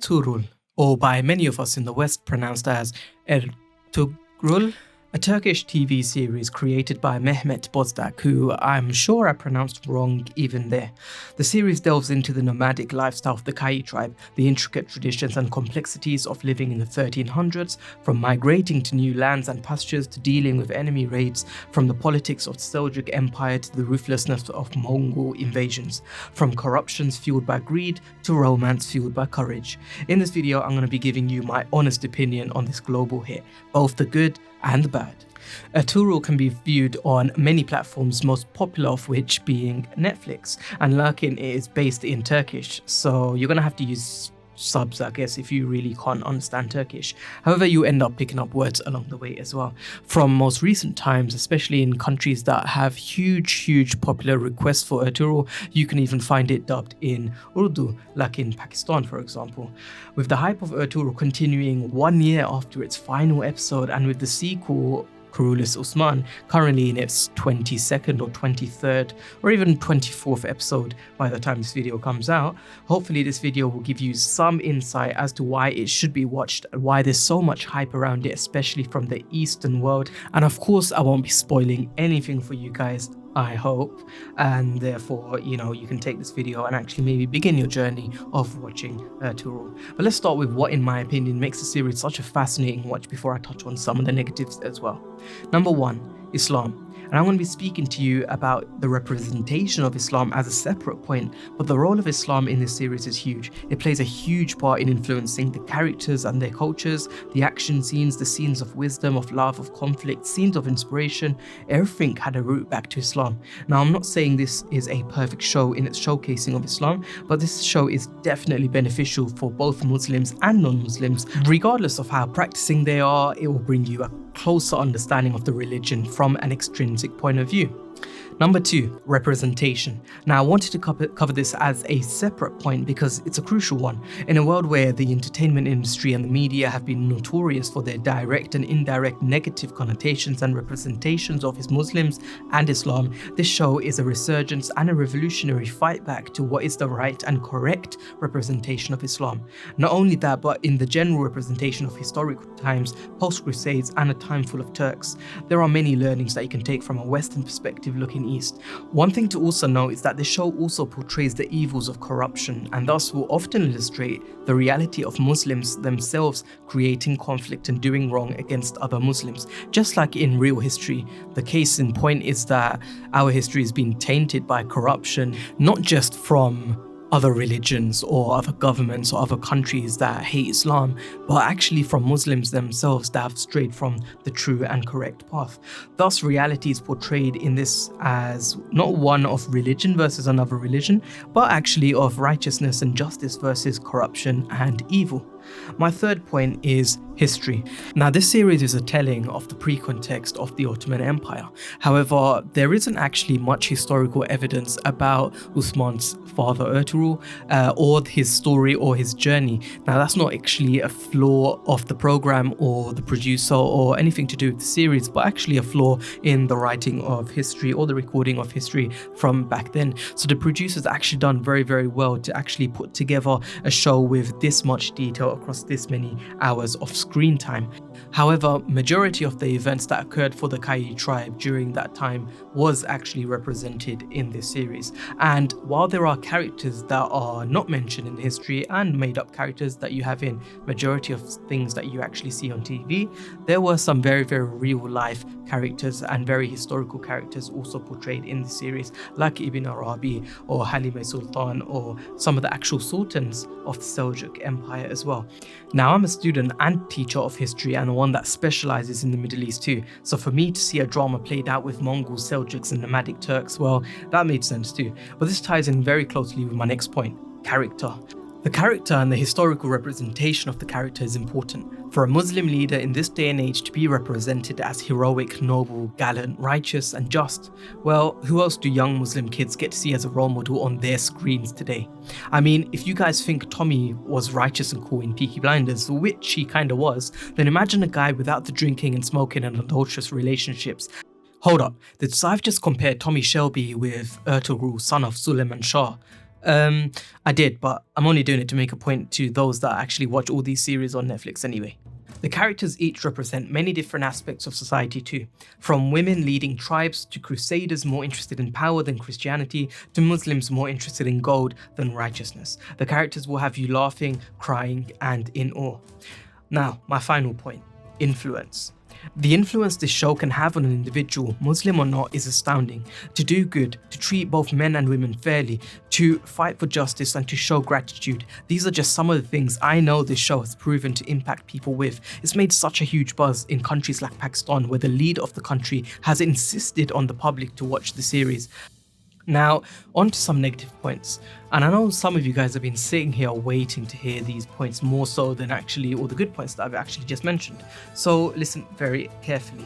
Ertugrul, or by many of us in the West pronounced as Ertugrul, a Turkish TV series created by Mehmet Bozdak, who I'm sure I pronounced wrong even there. The series delves into the nomadic lifestyle of the Kai tribe, the intricate traditions and complexities of living in the 1300s, from migrating to new lands and pastures to dealing with enemy raids, from the politics of the Seljuk Empire to the ruthlessness of Mongol invasions, from corruptions fueled by greed to romance fueled by courage. In this video, I'm going to be giving you my honest opinion on this global hit, both the good and the bad. Ertugrul can be viewed on many platforms, most popular of which being Netflix, and Lurkin is based in Turkish, so you're gonna have to use subs, I guess, if you really can't understand Turkish. However, you end up picking up words along the way as well. From most recent times, especially in countries that have huge popular requests for Ertugrul, you can even find it dubbed in Urdu, like in Pakistan, for example. With the hype of Ertugrul continuing 1 year after its final episode, and with the sequel Kurulis Usman currently in its 22nd or 23rd or even 24th episode by the time this video comes out, hopefully this video will give you some insight as to why it should be watched and why there's so much hype around it, especially from the Eastern world. And of course, I won't be spoiling anything for you guys, I hope, and therefore, you can take this video and actually maybe begin your journey of watching Ertugrul. But let's start with what, in my opinion, makes the series such a fascinating watch before I touch on some of the negatives as well. Number 1, Islam. And I'm going to be speaking to you about the representation of Islam as a separate point, but the role of Islam in this series is huge. It plays a huge part in influencing the characters and their cultures, the action scenes, the scenes of wisdom, of love, of conflict, scenes of inspiration. Everything had a root back to Islam. Now, I'm not saying this is a perfect show in its showcasing of Islam, but this show is definitely beneficial for both Muslims and non-Muslims. Regardless of how practicing they are, it will bring you a closer understanding of the religion from an extrinsic point of view. Number 2, representation. Now, I wanted to cover this as a separate point because it's a crucial one. In a world where the entertainment industry and the media have been notorious for their direct and indirect negative connotations and representations of Muslims and Islam, this show is a resurgence and a revolutionary fight back to what is the right and correct representation of Islam. Not only that, but in the general representation of historical times, post-Crusades, and a time full of Turks. There are many learnings that you can take from a Western perspective looking east. One thing to also note is that the show also portrays the evils of corruption and thus will often illustrate the reality of Muslims themselves creating conflict and doing wrong against other Muslims. Just like in real history, the case in point is that our history has been tainted by corruption, not just from other religions or other governments or other countries that hate Islam, but actually from Muslims themselves that have strayed from the true and correct path. Thus, reality is portrayed in this as not one of religion versus another religion, but actually of righteousness and justice versus corruption and evil. My third point is history. Now, this series is a telling of the pre-context of the Ottoman Empire. However, there isn't actually much historical evidence about Uthman's father Ertugrul or his story or his journey. Now, that's not actually a flaw of the program or the producer or anything to do with the series, but actually a flaw in the writing of history or the recording of history from back then. So the producers actually done very well to actually put together a show with this much detail across this many hours of screen time. However, majority of the events that occurred for the Kai tribe during that time was actually represented in this series. And while there are characters that are not mentioned in history and made up characters that you have in majority of things that you actually see on TV, there were some very real life characters and very historical characters also portrayed in the series, like Ibn Arabi or Halime Sultan or some of the actual sultans of the Seljuk Empire as well. Now, I'm a student and teacher of history and one that specializes in the Middle East too, so for me to see a drama played out with Mongols, Seljuks and nomadic Turks, well, that made sense too. But this ties in very closely with my next point, character. The character and the historical representation of the character is important. For a Muslim leader in this day and age to be represented as heroic, noble, gallant, righteous and just, well, who else do young Muslim kids get to see as a role model on their screens today? I mean, if you guys think Tommy was righteous and cool in Peaky Blinders, which he kinda was, then imagine a guy without the drinking and smoking and adulterous relationships. Hold up, did Saif just compare Tommy Shelby with Ertugrul, son of Suleiman Shah? I did, but I'm only doing it to make a point to those that actually watch all these series on Netflix anyway. The characters each represent many different aspects of society too, from women leading tribes to crusaders more interested in power than Christianity to Muslims more interested in gold than righteousness. The characters will have you laughing, crying, and in awe. Now, my final point, influence. The influence this show can have on an individual, Muslim or not, is astounding. To do good, to treat both men and women fairly, to fight for justice and to show gratitude. These are just some of the things I know this show has proven to impact people with. It's made such a huge buzz in countries like Pakistan, where the leader of the country has insisted on the public to watch the series. Now, on to some negative points. And I know some of you guys have been sitting here waiting to hear these points more so than actually all the good points that I've actually just mentioned. So listen very carefully.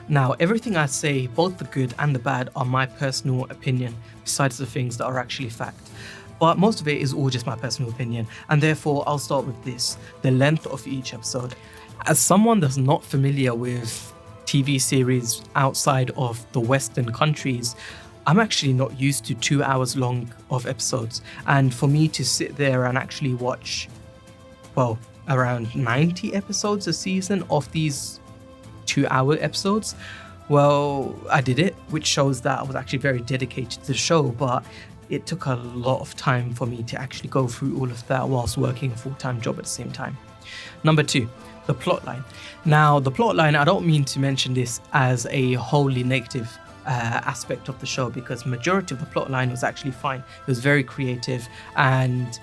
Now, everything I say, both the good and the bad, are my personal opinion, besides the things that are actually fact. But most of it is all just my personal opinion, and therefore I'll start with this, the length of each episode. As someone that's not familiar with TV series outside of the Western countries, I'm actually not used to 2 hours long of episodes, and for me to sit there and actually watch, well, around 90 episodes a season of these 2-hour episodes, well, I did it, which shows that I was actually very dedicated to the show, but it took a lot of time for me to actually go through all of that whilst working a full-time job at the same time. Number 2, the plotline. Now, the plotline, I don't mean to mention this as a wholly negative aspect of the show, because majority of the plot line was actually fine. It was very creative and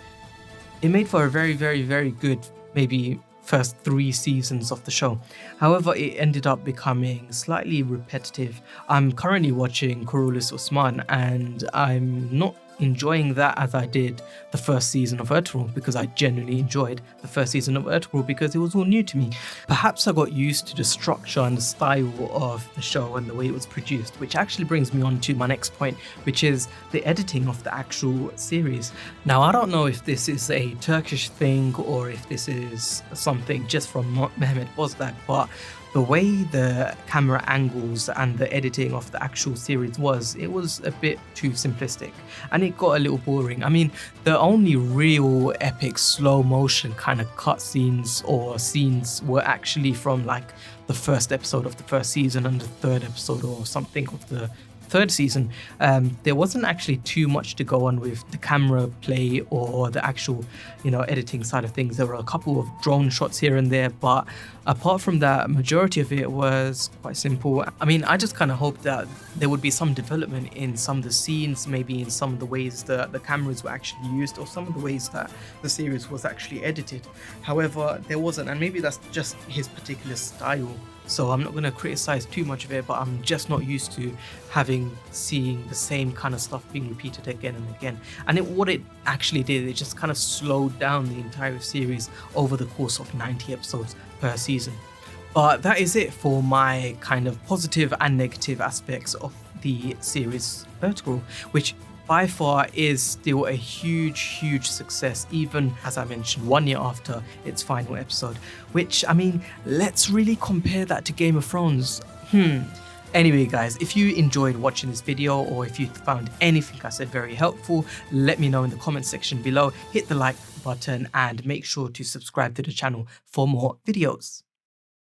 it made for a very, very, very good maybe first 3 seasons of the show. However, it ended up becoming slightly repetitive. I'm currently watching Kurulus Osman and I'm not enjoying that as I did the first season of Ertugrul, because I genuinely enjoyed the first season of Ertugrul because it was all new to me. Perhaps I got used to the structure and the style of the show and the way it was produced, which actually brings me on to my next point, which is the editing of the actual series. Now, I don't know if this is a Turkish thing or if this is something just from Mehmet Bozdak, but the way the camera angles and the editing of the actual series it was a bit too simplistic and it got a little boring. I mean, the only real epic slow motion kind of cutscenes or scenes were actually from like the first episode of the first season and the third episode or something of the third season. There wasn't actually too much to go on with the camera play or the actual, editing side of things. There were a couple of drone shots here and there, but apart from that, majority of it was quite simple. I mean, I just kind of hoped that there would be some development in some of the scenes, maybe in some of the ways that the cameras were actually used or some of the ways that the series was actually edited. However, there wasn't, and maybe that's just his particular style. So I'm not going to criticize too much of it, but I'm just not used to seeing the same kind of stuff being repeated again and again. And what it actually did, it just kind of slowed down the entire series over the course of 90 episodes per season. But that is it for my kind of positive and negative aspects of the series Ertugrul, which by far is still a huge success, even as I mentioned 1 year after its final episode, which, I mean, let's really compare that to Game of Thrones. Anyway guys, if you enjoyed watching this video or if you found anything I said very helpful, let me know in the comment section below. Hit the like button and make sure to subscribe to the channel for more videos.